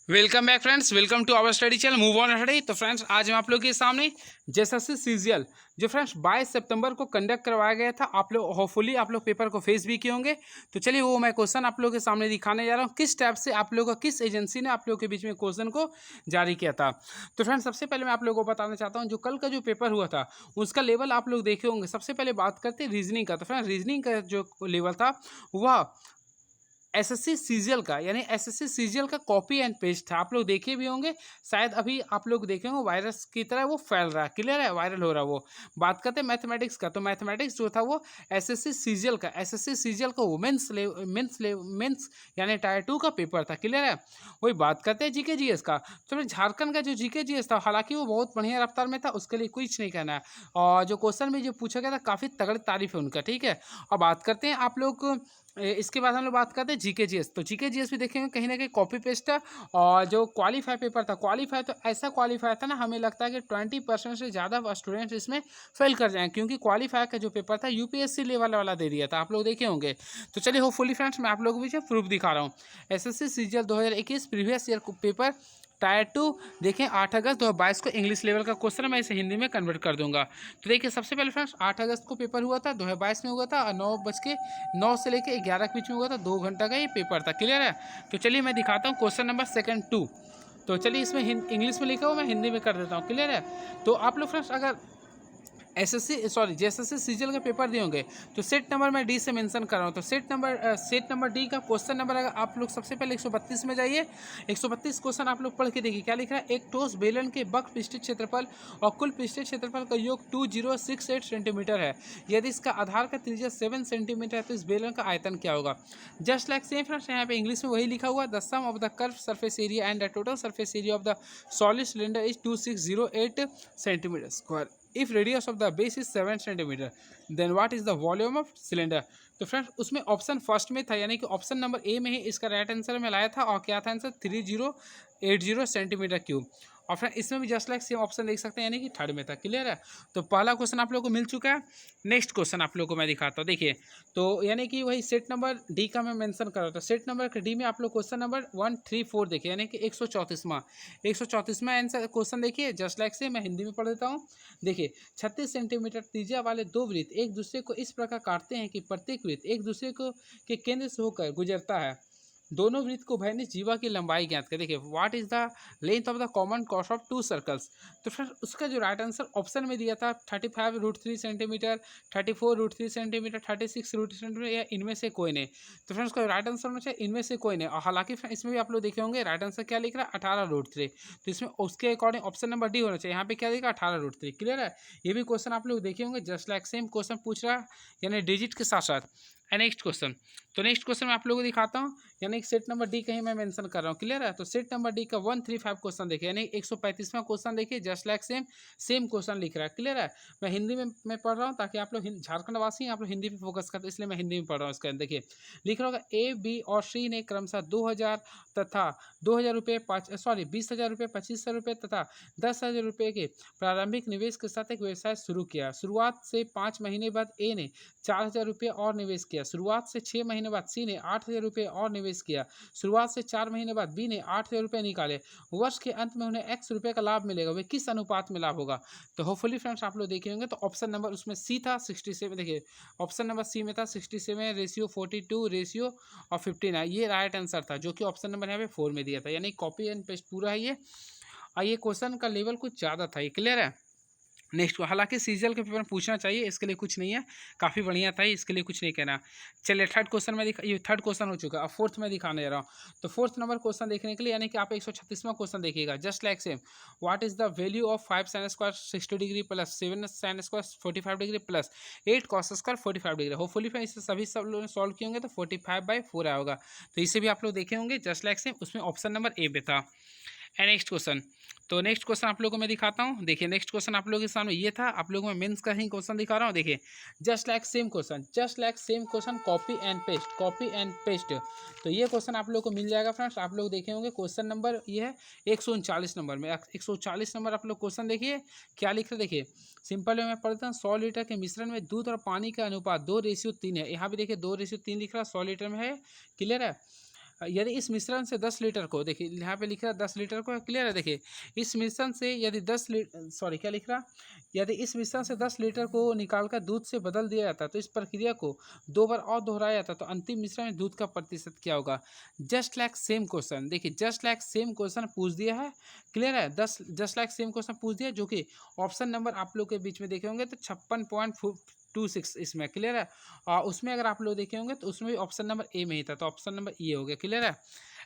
Welcome back friends, welcome to our study channel move on study. तो friends आज मैं आप लोग के सामने जेएसएससी सीजीएल जो फ्रेंड्स 22 सितंबर को कंडक्ट करवाया गया था, आप लोग होपफुली आप लोग पेपर को फेस भी किए होंगे। तो चलिए वो मैं क्वेश्चन आप लोग के सामने दिखाने जा रहा हूँ, किस टाइप से आप लोग का किस एजेंसी ने आप लोग के बीच में क्वेश्चन को जारी किया था। तो फ्रेंड्स सबसे पहले मैं आप लोगों को बताना चाहता हूँ, जो कल का जो पेपर हुआ था उसका लेवल आप लोग देखे होंगे। सबसे पहले बात करते हैं रीजनिंग का। तो फ्रेंड्स रीजनिंग का जो लेवल था वह एसएससी सीजीएल का, यानी एसएससी सीजीएल का कॉपी एंड पेस्ट था। आप लोग देखे भी होंगे, शायद अभी आप लोग देखे होंगे, वायरस की तरह वो फैल रहा है, क्लियर है, वायरल हो रहा है वो। बात करते हैं मैथमेटिक्स का। तो मैथमेटिक्स जो था वो एसएससी सीजीएल का, एसएससी सीजीएल का वुमेंस मेंस यानी टायर 2 का पेपर था, क्लियर है। वही बात करते हैं जीके जीएस का। तो फिर झारखंड का जो जीके जीएस था, हालांकि वो बहुत बढ़िया रफ्तार में था, उसके लिए कुछ नहीं कहना है। और जो क्वेश्चन भी जो पूछा गया था, काफ़ी तगड़ी तारीफ है उनका, ठीक है। और बात करते हैं आप लोग इसके बाद हम लोग बात करते हैं जीके जीएस। तो जीके जीएस भी देखेंगे कहीं ना कहीं कॉपी पेस्ट है। और जो क्वालीफाई पेपर था, क्वालीफाई तो ऐसा क्वालीफाई था ना, हमें लगता है कि 20% से ज़्यादा स्टूडेंट्स इसमें फेल कर जाएंगे, क्योंकि क्वालीफाई का जो पेपर था यूपीएससी लेवल वाला दे दिया था, आप लोग देखे होंगे। तो चलिए होपफुली फ्रेंड्स मैं आप लोगों को भी प्रूफ दिखा रहा हूँ। SSC CGL 2021 previous year paper tyre 2 देखें 8 अगस्त 2022 को इंग्लिश लेवल का क्वेश्चन है, मैं इसे हिंदी में कन्वर्ट कर दूंगा। तो देखिए सबसे पहले फ्रेंड्स 8 अगस्त को पेपर हुआ था, 2022 में हुआ था, और 9 से लेकर 11 के बीच में हुआ था, 2 घंटा का ये पेपर था, क्लियर है। तो चलिए मैं दिखाता हूँ क्वेश्चन नंबर सेकंड 2। तो चलिए इसमें इंग्लिश में लिखा हुआ, मैं हिंदी में कर देता हूँ, क्लियर है। तो आप लोग फ्रेंड्स अगर एसएससी सॉरी जेएसएससी सीजीएल का पेपर दिए होंगे, तो सेट नंबर मैं डी से मेंशन कर रहा हूँ। तो सेट नंबर डी का क्वेश्चन नंबर अगर आप लोग सबसे पहले 132 में जाइए, 132 क्वेश्चन आप लोग पढ़ के देखिए क्या लिख रहा है। एक ठोस बेलन के बक्स पृष्ठीय क्षेत्रफल और कुल पृष्ठीय क्षेत्रफल का योग 2068 सेंटीमीटर है। यदि इसका आधार का त्रिज्या 7 सेंटीमीटर है, तो इस बेलन का आयतन क्या होगा। जस्ट लाइक सेम फ्रेंड्स यहाँ पे इंग्लिश में वही लिखा हुआ, the sum of the curve surface area and the total surface area of the solid cylinder is 2608 centimetre square. if radius of the base is 7 centimetre, then what is the volume of cylinder। तो फ्रेंड्स उसमें option first में था, यानी कि option number A में ही इसका right answer में लाया था, और क्या था आंसर 3080 सेंटीमीटर क्यूब। और फ्रेंड इसमें भी जस्ट लाइक सेम ऑप्शन देख सकते हैं, यानी कि थर्ड में था, क्लियर है। तो पहला क्वेश्चन आप लोगों को मिल चुका है। नेक्स्ट क्वेश्चन आप लोगों को मैं दिखाता हूँ, देखिए। तो यानी कि वही सेट नंबर डी का मैं मेंशन कर रहा था। सेट नंबर डी में आप लोग क्वेश्चन नंबर 134 देखिए, यानी कि 134वां आंसर क्वेश्चन देखिए, जस्ट लाइक से मैं हिंदी में पढ़ देता हूँ। देखिए 36 सेंटीमीटर त्रिज्या वाले दो वृत्त एक दूसरे को इस प्रकार काटते हैं कि प्रत्येक वृत्त एक दूसरे को के केंद्र से होकर गुजरता है। दोनों वृत्त को भयनिष्ठ जीवा की लंबाई ज्ञात करें। देखिए what is the length of the common cos of to circles. तो फिर उसका जो राइट आंसर ऑप्शन में दिया था 35√3 सेंटीमीटर, 34√3 सेंटीमीटर, 36√3 सेंटीमीटर, या इनमें से कोई नहीं। तो फ्रेंड्स उसका राइट आंसर होना चाहिए इनमें से कोई नहीं। और हालांकि इसमें भी आप लोग देखे होंगे राइट आंसर क्या लिख रहा है 18√3। तो इसमें उसके अकॉर्डिंग ऑप्शन नंबर डी होना चाहिए। यहाँ पे क्या लिखा 18√3, क्लियर है। ये भी क्वेश्चन आप लोग देखे होंगे, जस्ट लाइक सेम क्वेश्चन पूछ रहा है, यानी डिजिट के साथ साथ। Next question. तो नेक्स्ट क्वेश्चन मैं आप लोगों को दिखाता हूँ, यानी सेट नंबर डी कहीं मैं मेंशन कर रहा हूँ, क्लियर है। तो सेट नंबर डी का 135 क्वेश्चन देखिए, यानी 135वां क्वेश्चन देखिए, जस्ट लाइक सेम क्वेश्चन लिख रहा है, क्लियर है। मैं हिंदी में मैं पढ़ रहा हूँ, ताकि आप लोग झारखंड वासी आप लोग हिंदी पे फोकस करते, इसलिए मैं हिंदी में पढ़ रहा हूँ। इसके अंदर देखिए लिख रहा होगा, ए बी और सी ने क्रमशः 2000 तथा 2000 रुपये 20,000 रुपये, 25,000 रुपये तथा 10,000 रुपये के प्रारंभिक निवेश के साथ एक व्यवसाय शुरू किया। शुरुआत से 5 महीने बाद ए ने 4,000 रुपये और निवेश किया। शुरुआत से 6 महीने बाद सी ने 8,000 रुपये और निवेश किया। शुरुआत से 4 महीने बाद बी ने 8,000 रुपये निकाले। वर्ष के अंत में उन्हें एक्स रुपये का लाभ मिलेगा, वे किस अनुपात में लाभ होगा। तो होपफुली फ्रेंड्स आप लोग देखे होंगे। तो ऑप्शन नंबर उसमें सी था 67, देखिए ऑप्शन नंबर सी में था 67:42 रेशियो और 59, ये राइट आंसर था, जो कि ऑप्शन नंबर यहाँ पे 4 में दिया था, यानी कॉपी एंड पेस्ट पूरा है ये। और ये क्वेश्चन का लेवल कुछ ज़्यादा था, ये क्लियर है। नेक्स्ट, हालांकि सीजीएल के पेपर में पूछना चाहिए, इसके लिए कुछ नहीं है, काफ़ी बढ़िया था, इसके लिए कुछ नहीं कहना। चलिए थर्ड क्वेश्चन में ये थर्ड क्वेश्चन हो चुका है। अब फोर्थ में दिखाने जा रहा हूँ। तो फोर्थ नंबर क्वेश्चन देखने के लिए, यानी कि आप 136वां क्वेश्चन देखिएगा, just like same. What is the value of 5 sine square 60 degree plus 7 sine square 45 degree plus 8 cos square 45 degree. Hopefully फिर इसे सभी सब लोगों ने सॉल्व किए होंगे, तो 45/4 आया होगा। तो इसे भी आप लोग देखे होंगे, जस्ट लाइक सेम, उसमें ऑप्शन नंबर ए पे था। Next question. तो नेक्स्ट क्वेश्चन आप लोगों को मैं दिखाता हूँ। देखिए नेक्स्ट क्वेश्चन आप लोगों के सामने ये था, आप लोगों को मैं मेंस का ही क्वेश्चन दिखा रहा हूँ। देखिए just like same question, copy and paste. तो ये क्वेश्चन आप लोग को मिल जाएगा फ्रेंड्स। आप लोग देखे होंगे क्वेश्चन नंबर ये है 139 नंबर में, 140 नंबर आप लोग क्वेश्चन देखिए क्या लिख रहे, देखिए सिंपल वे में पढ़ता हूँ। 100 लीटर के मिश्रण में दूध और पानी का अनुपात 2:3 है। यहाँ भी देखिए 2:3 लिख रहा है, 100 लीटर में है, क्लियर है। यदि इस मिश्रण से 10 लीटर को, देखिए यहाँ पे लिख रहा है 10 लीटर को, क्लियर है। देखिए इस मिश्रण से यदि 10 लीटर, सॉरी क्या लिख रहा, यदि इस मिश्रण से 10 लीटर को निकालकर दूध से बदल दिया जाता तो इस प्रक्रिया को 2 बार और दोहराया जाता तो अंतिम मिश्रण में दूध का प्रतिशत क्या होगा। जस्ट लाइक सेम क्वेश्चन, देखिए जस्ट लाइक सेम क्वेश्चन पूछ दिया है, क्लियर है। जस्ट लाइक सेम क्वेश्चन पूछ दिया, जो कि ऑप्शन नंबर आप लोग के बीच में देखे होंगे तो 56.26 इसमें, क्लियर है। और उसमें अगर आप लोग देखे होंगे तो उसमें भी ऑप्शन नंबर ए में ही था, तो ऑप्शन नंबर ए हो गया, क्लियर है।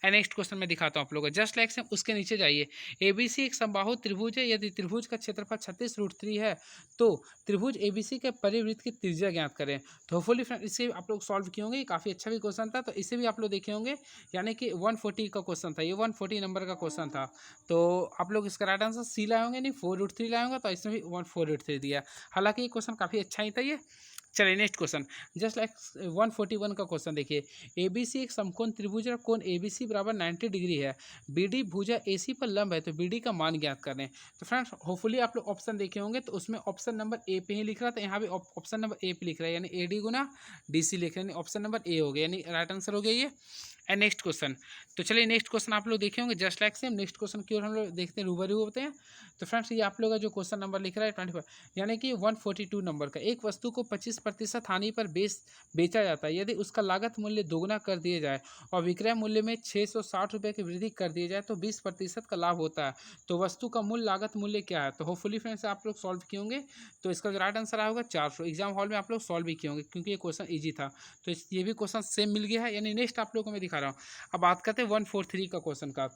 एंड नेक्स्ट क्वेश्चन मैं दिखाता हूँ आप लोगों को, जस्ट लाइक से उसके नीचे जाइए। एबीसी एक समबाहु त्रिभुज है, यदि त्रिभुज का क्षेत्रफल 36√3 है तो त्रिभुज एबीसी के परिवृत्त की त्रिज्या ज्ञात करें। तो होपफुली फ्रेंड इसे आप लोग सॉल्व किए होंगे, काफ़ी अच्छा भी क्वेश्चन था, तो इसे भी आप लोग देखे होंगे, यानी कि 140 का क्वेश्चन था, ये 140 नंबर का क्वेश्चन था। तो आप लोग इसका राइट आंसर सी लाए होंगे, नहीं 4√3 लाए होंगे, तो इसमें भी 1/4√3 दिया। हालांकि ये क्वेश्चन काफ़ी अच्छा ही था ये। चलिए नेक्स्ट क्वेश्चन, जस्ट लाइक 141 का क्वेश्चन देखिए। एबीसी एक समकोण त्रिभुज है, कोण एबीसी बराबर 90 डिग्री है, बीडी भुजा एसी पर लंब है, तो बीडी का मान ज्ञात करें। तो फ्रेंड्स होपफुली आप लोग ऑप्शन देखे होंगे, तो उसमें ऑप्शन नंबर ए पे ही लिख रहा था, यहाँ भी ऑप्शन नंबर ए पे लिख रहा है, यानी एडी गुना डीसी लिख रहे हैं, ऑप्शन नंबर ए हो गया, यानी राइट आंसर हो गया ये। एंड नेक्स्ट क्वेश्चन, तो चलिए नेक्स्ट क्वेश्चन आप लोग देखे होंगे, just like same next question की ओर हम लोग देखते हैं, रूबरू होते हैं। तो फ्रेंड्स ये आप लोग का जो क्वेश्चन नंबर लिख रहा है 25, यानी कि 142 नंबर का, एक वस्तु को 25% हानि पर बेचा जाता है, यदि उसका लागत मूल्य दोगुना कर दिया जाए और विक्रय मूल्य में 660 रुपये की वृद्धि कर दी जाए तो 20% का लाभ होता है। तो वस्तु का मूल लागत मूल्य क्या है। तो होपफुली फ्रेंड्स आप लोग सॉल्व किए होंगे, तो इसका जो राइट आंसर आएगा 400। एग्जाम हॉल में आप लोग सॉल्व भी किए होंगे, क्योंकि ये क्वेश्चन ईजी था। तो ये भी क्वेश्चन सेम मिल गया है, यानी नेक्स्ट आप लोग को मैं दिखा रहा हूँ। अब बात करते हैं 143 का क्वेश्चन का।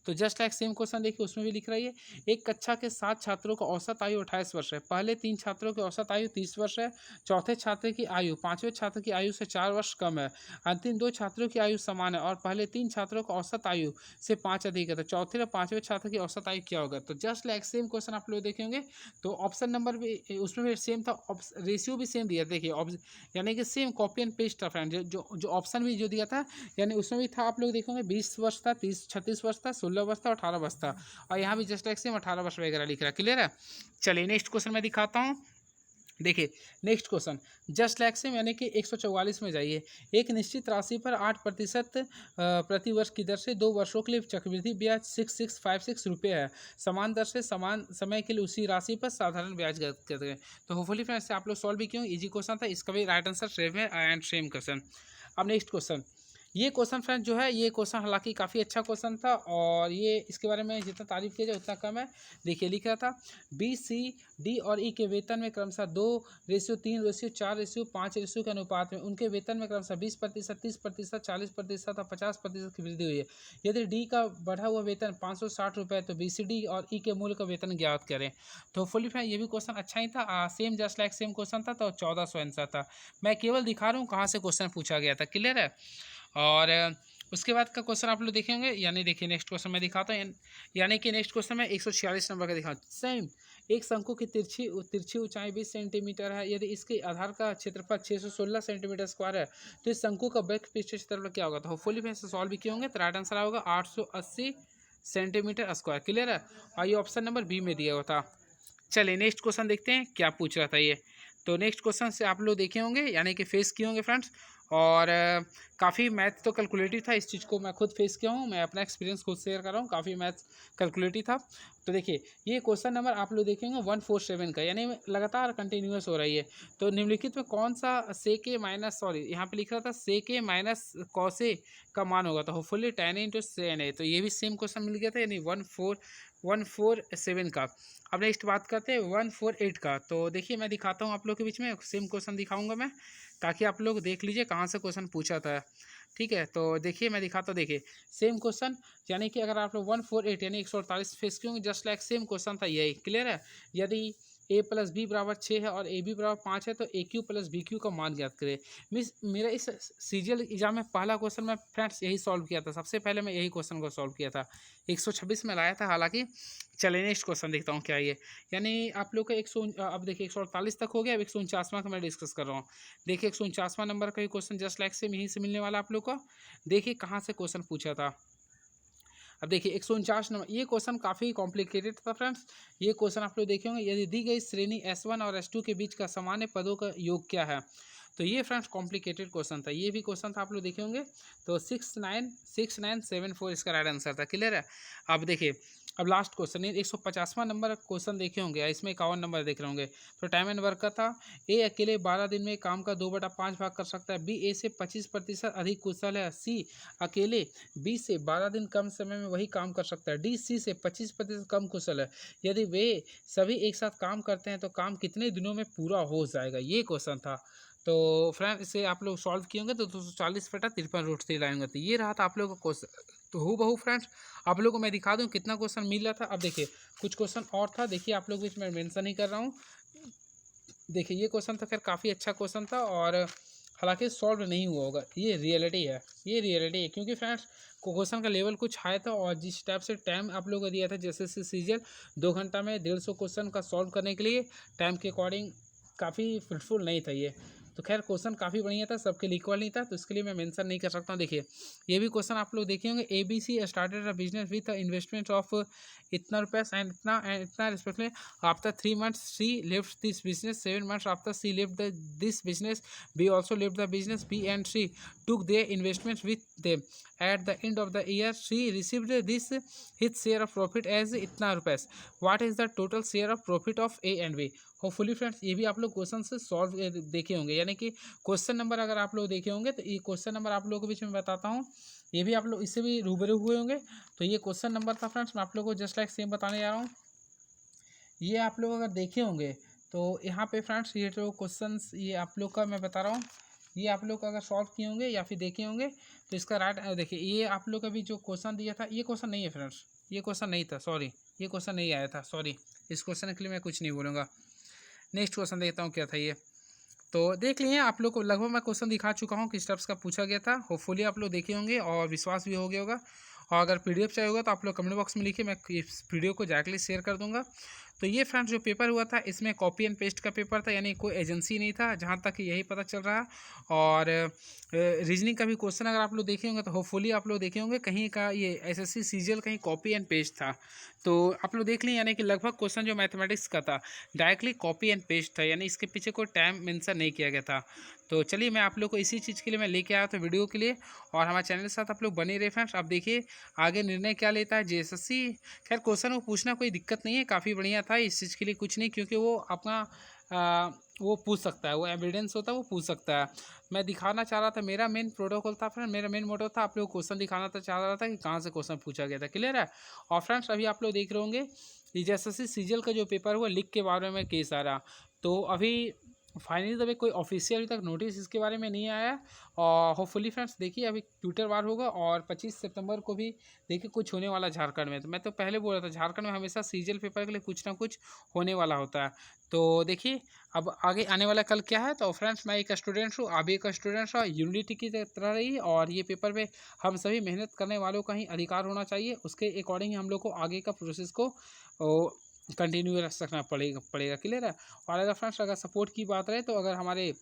तो जस्ट लाइक सेम क्वेश्चन देखिए, उसमें भी लिख रही है, एक कक्षा के 7 छात्रों का औसत आयु 28 वर्ष है, पहले 3 छात्रों की औसत आयु 30 वर्ष है, चौथे छात्र की आयु 5वें छात्र की आयु से 4 वर्ष कम है, अंतिम 2 छात्रों की आयु समान है और पहले 3 छात्रों का औसत आयु से 5 अधिक है, तो चौथे और 5वें छात्र की औसत आयु क्या होगा। तो जस्ट लाइक सेम क्वेश्चन आप लोग देखेंगे, तो ऑप्शन नंबर भी उसमें भी सेम था, रेशियो भी सेम दिया, देखिए यानी कि सेम कॉपी एंड पेस्ट था फ्रेंड, जो ऑप्शन भी जो दिया था, यानी उसमें भी था आप लोग देखेंगे 20 वर्ष था, 36 वर्ष था, 16 वर्ष था, 18 वर्ष था, और यहाँ भी जस्ट लाइक सेम 18 वर्ष वगैरह लिख रहा है, क्लियर है। चलिए नेक्स्ट क्वेश्चन मैं दिखाता हूँ, देखिए next question just like same, यानी कि 144 में जाइए। एक निश्चित राशि पर 8% प्रति वर्ष की दर से 2 वर्षों के लिए चक्रवृद्धि ब्याज 6656 रुपये है, समान दर से समान समय के लिए उसी राशि पर साधारण ब्याज करते हैं। तो होपफुली फ्रेंड्स से आप लोग सॉल्व भी क्यों, इजी क्वेश्चन था, इसका भी राइट आंसर सेम है एंड सेम क्वेश्चन। अब नेक्स्ट क्वेश्चन, ये क्वेश्चन फ्रेंड जो है, ये क्वेश्चन हालांकि काफ़ी अच्छा क्वेश्चन था, और ये इसके बारे में जितना तारीफ किया जाए उतना कम है। देखिए लिख रहा था, बी सी डी और ई के वेतन में क्रमशः 2:3, 4:5, 5 के अनुपात में उनके वेतन में क्रमशः 20%, 30%, 40% और 50% की वृद्धि हुई है। यदि डी का बढ़ा हुआ वेतन 560 रुपये, तो बी सी डी और ई के मूल्य का वेतन ज्ञात करें। तो फुली फ्रेंड ये भी क्वेश्चन अच्छा ही था, same just like same question था, तो 1400 आंसर था। मैं केवल दिखा रहा हूँ कहाँ से क्वेश्चन पूछा गया था, क्लियर है। और उसके बाद का क्वेश्चन आप लोग देखेंगे, यानी देखिए नेक्स्ट क्वेश्चन मैं दिखाता हूँ, यानी कि नेक्स्ट क्वेश्चन में 146 नंबर का दिखा सेम। एक शंकु की तिरछी ऊंचाई 20 सेंटीमीटर है, यदि इसके आधार का क्षेत्रफल 616 सेंटीमीटर स्क्वायर है, तो इस शंकु का बैक पृष्ठ क्षेत्रफल क्या होगा। तो होपफुली मैं सॉल्व भी किए होंगे, तो राइट आंसर होगा 880 सेंटीमीटर स्क्वायर, क्लियर है। और ये ऑप्शन नंबर बी में दिया हुआ था। चलिए नेक्स्ट क्वेश्चन देखते हैं क्या पूछ रहा था ये। तो नेक्स्ट क्वेश्चन से आप लोग देखे होंगे, यानी कि फेस किए होंगे फ्रेंड्स, और काफ़ी मैथ तो कैलकुलेटिव था, इस चीज़ को मैं खुद फेस किया हूँ, मैं अपना एक्सपीरियंस खुद शेयर कर रहा हूँ, काफ़ी मैथ कैलकुलेटिव था। तो देखिए ये क्वेश्चन नंबर आप लोग देखेंगे 147 का, यानी लगातार कंटिन्यूस हो रही है। तो निम्नलिखित में कौन सा यहाँ पे लिख रहा था सेके माइनस कॉसे का मान होगा। तो होपफुली tan इंटू सेन है, तो ये भी सेम क्वेश्चन मिल गया था, यानी 147 का। अब नेक्स्ट बात करते हैं 148 का। तो देखिए मैं दिखाता हूँ आप लोग के बीच में, सेम क्वेश्चन दिखाऊंगा मैं, ताकि आप लोग देख लीजिए कहाँ से क्वेश्चन पूछा था, ठीक है। तो देखिए मैं दिखाता हूँ, देखिए सेम क्वेश्चन, यानी कि अगर आप लोग 148 यानी 148 फेस क्योंकि जस्ट लाइक सेम क्वेश्चन था यही, क्लियर है। यदि a + b = 6 है और ab = 5 है, तो aq + bq का मान ज्ञात करें। मिस मेरा इस सीजीएल एग्जाम में पहला क्वेश्चन मैं फ्रेंड्स यही सॉल्व किया था, सबसे पहले मैं यही क्वेश्चन को सॉल्व किया था, 126 में लाया था हालांकि। चलिए नेक्स्ट क्वेश्चन देखता हूँ क्या ये, यानी आप लोग का अब देखिए 148 तक हो गया, अब 149वां का मैं डिस्कस कर रहा हूँ। देखिए 149वां नंबर का ये क्वेश्चन जस्ट लाइक सेम यहीं से मिलने वाला आप लोग को। देखिए कहाँ से क्वेश्चन पूछा था। अब देखिए 149 नंबर, ये क्वेश्चन काफ़ी कॉम्प्लिकेटेड था फ्रेंड्स। ये क्वेश्चन आप लोग देखेंगे, यदि दी गई श्रेणी S1 और S2 के बीच का सामान्य पदों का योग क्या है। तो ये फ्रेंड्स कॉम्प्लिकेटेड क्वेश्चन था, ये भी क्वेश्चन था आप लोग देखे होंगे। तो 696974 इसका राइट आंसर था। क्लियर है। अब देखिए, अब लास्ट क्वेश्चन 150वां नंबर क्वेश्चन देखे होंगे, इसमें 51 नंबर देख रहे होंगे। तो टाइम एंड वर्क का था। ए अकेले 12 दिन में काम का 2/5 भाग कर सकता है। बी ए से 25% अधिक कुशल है। सी अकेले बी से 12 दिन कम समय में वही काम कर सकता है। डी सी से 25% कम कुशल है। यदि वे सभी एक साथ काम करते हैं तो काम कितने दिनों में पूरा हो जाएगा, ये क्वेश्चन था। तो फ्रेंड इसे आप लोग सॉल्व किए होंगे तो 240/53 आएंगे। तो ये रहा था आप लोगों का क्वेश्चन। तो हूबहू फ्रेंड्स आप लोगों को मैं दिखा दूं कितना क्वेश्चन मिल रहा था। अब देखिए कुछ क्वेश्चन और था, देखिए आप लोग बीच में मेंशन ही कर रहा हूँ। देखिए ये क्वेश्चन तो खैर काफ़ी अच्छा क्वेश्चन था और हालांकि सॉल्व नहीं हुआ होगा, ये रियलिटी है, ये रियलिटी है। क्योंकि फ्रेंड्स क्वेश्चन का लेवल कुछ हाई था और जिस टाइप से टाइम आप लोगों को दिया था जैसे सीजीएल 2 घंटा में 150 क्वेश्चन का सॉल्व करने के लिए टाइम के अकॉर्डिंग काफ़ी फ्रूटफुल नहीं था ये। तो खैर क्वेश्चन काफ़ी बढ़िया था, सबके लिए इक्वल नहीं था, तो इसके लिए मैं मेंशन नहीं कर सकता हूँ। देखिए ये भी क्वेश्चन आप लोग देखे होंगे। ABC started a business with investment of इतना रुपये एंड इतना respectively after 3 months C left this business, 7 months after C left this business, B also left the business, B and C took their investments with them. At the end of the year, she received this his share of profit as इतना रुपये. What is the total share of profit of A and B? Hopefully friends ये भी आप लोग question से solve देखे होंगे, यानी कि क्वेश्चन नंबर अगर आप लोग देखे होंगे तो ये क्वेश्चन नंबर आप लोगों के बीच में बताता हूँ, ये भी आप लोग इससे भी रूबरू हुए होंगे। तो ये क्वेश्चन नंबर था फ्रेंड्स, मैं आप लोगों को जस्ट लाइक सेम बताने जा रहा हूँ। ये आप लोग अगर देखे होंगे तो यहाँ पे फ्रेंड्स ये जो क्वेश्चंस ये आप लोग का मैं बता रहा हूँ, ये आप लोग अगर सॉल्व किए होंगे या फिर देखे होंगे तो इसका राइट देखिए ये आप लोग अभी जो क्वेश्चन दिया था ये क्वेश्चन नहीं है फ्रेंड्स, ये क्वेश्चन नहीं था, सॉरी ये क्वेश्चन नहीं आया था, सॉरी इस क्वेश्चन के लिए मैं कुछ नहीं बोलूँगा। नेक्स्ट क्वेश्चन देखता हूँ क्या था ये। तो देख लिए आप लोग को लगभग मैं क्वेश्चन दिखा चुका हूँ किस टाइप्स का पूछा गया था, होपफुली आप लोग देखे होंगे और विश्वास भी हो गया होगा। और अगर पीडीएफ चाहिए होगा तो आप लोग कमेंट बॉक्स में लिखिए, मैं इस वीडियो को डायरेक्टली शेयर कर दूंगा। तो ये फ्रेंड्स जो पेपर हुआ था इसमें कॉपी एंड पेस्ट का पेपर था, यानी कोई एजेंसी नहीं था जहाँ तक यही पता चल रहा। और रीजनिंग का भी क्वेश्चन अगर आप लोग देखे होंगे तो होपफुली आप लोग देखे होंगे कहीं का ये एसएससी सीजीएल कहीं कॉपी एंड पेस्ट था। तो आप लोग देख लें, यानी कि लगभग क्वेश्चन जो मैथमेटिक्स का था डायरेक्टली कॉपी एंड पेस्ट था, यानी इसके पीछे कोई टाइम मेंशन नहीं किया गया था। तो चलिए मैं आप लोग को इसी चीज़ के लिए मैं लेके आया था वीडियो के लिए, और हमारे चैनल के साथ आप लोग बने रहे फ्रेंड्स। अब देखिए आगे निर्णय क्या लेता है जेएसएससी। खैर क्वेश्चन को पूछना कोई दिक्कत नहीं है, काफ़ी बढ़िया था, इस चीज़ के लिए कुछ नहीं, क्योंकि वो अपना वो पूछ सकता है, वो एविडेंस होता है वो पूछ सकता है। मैं दिखाना चाह रहा था, मेरा मेन प्रोटोकॉल था फ्रेंड, मेरा मेन मोटिव था आप लोग क्वेश्चन दिखाना था, चाह रहा था कि कहाँ से क्वेश्चन पूछा गया था। क्लियर है। और फ्रेंड्स अभी आप लोग देख रहे होंगे जेएसएससी सीजीएल का जो पेपर हुआ लीक के बारे में केस आ रहा। तो अभी फाइनली तो अभी कोई ऑफिशियल तक नोटिस इसके बारे में नहीं आया। और होपफुली फ्रेंड्स देखिए अभी ट्विटर वार होगा और 25 सितंबर को भी देखिए कुछ होने वाला झारखंड में। तो मैं तो पहले बोल रहा था झारखंड में हमेशा सीजीएल पेपर के लिए कुछ ना कुछ होने वाला होता है। तो देखिए अब आगे आने वाला कल क्या है। तो फ्रेंड्स मैं एक स्टूडेंट हूँ, आप भी एक स्टूडेंट हो, यूनिटी की तरह रही। और ये पेपर पे हम सभी मेहनत करने वालों का ही अधिकार होना चाहिए, उसके अकॉर्डिंग हम लोग को आगे का प्रोसेस को कंटिन्यू रखना पड़ेगा। क्लियर है। और अगर फ्रेंड्स अगर सपोर्ट की बात रहे तो अगर हमारे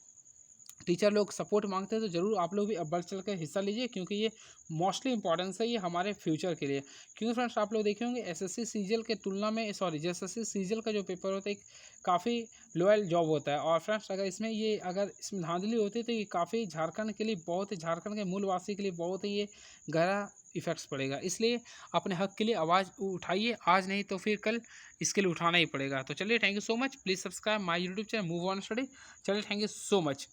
टीचर लोग सपोर्ट मांगते हैं तो ज़रूर आप लोग भी बढ़ चढ़ कर हिस्सा लीजिए, क्योंकि ये मोस्टली इंपॉर्टेंस है ये हमारे फ्यूचर के लिए। क्योंकि फ्रेंड्स आप लोग देखे होंगे एसएससी सीजीएल के तुलना में सॉरी जेएसएससी सीजीएल का जो पेपर होता है एक काफ़ी लोयल जॉब होता है। और फ्रेंड्स अगर इसमें धांधली होती है तो ये काफ़ी झारखंड के लिए बहुत ही, झारखंड के मूलवासी के लिए बहुत ही ये गहरा इफेक्ट्स पड़ेगा। इसलिए अपने हक के लिए आवाज़ उठाइए, आज नहीं तो फिर कल इसके लिए उठाना ही पड़ेगा। तो चलिए thank you so much, please subscribe my YouTube channel move on study. चलिए थैंक यू सो मच।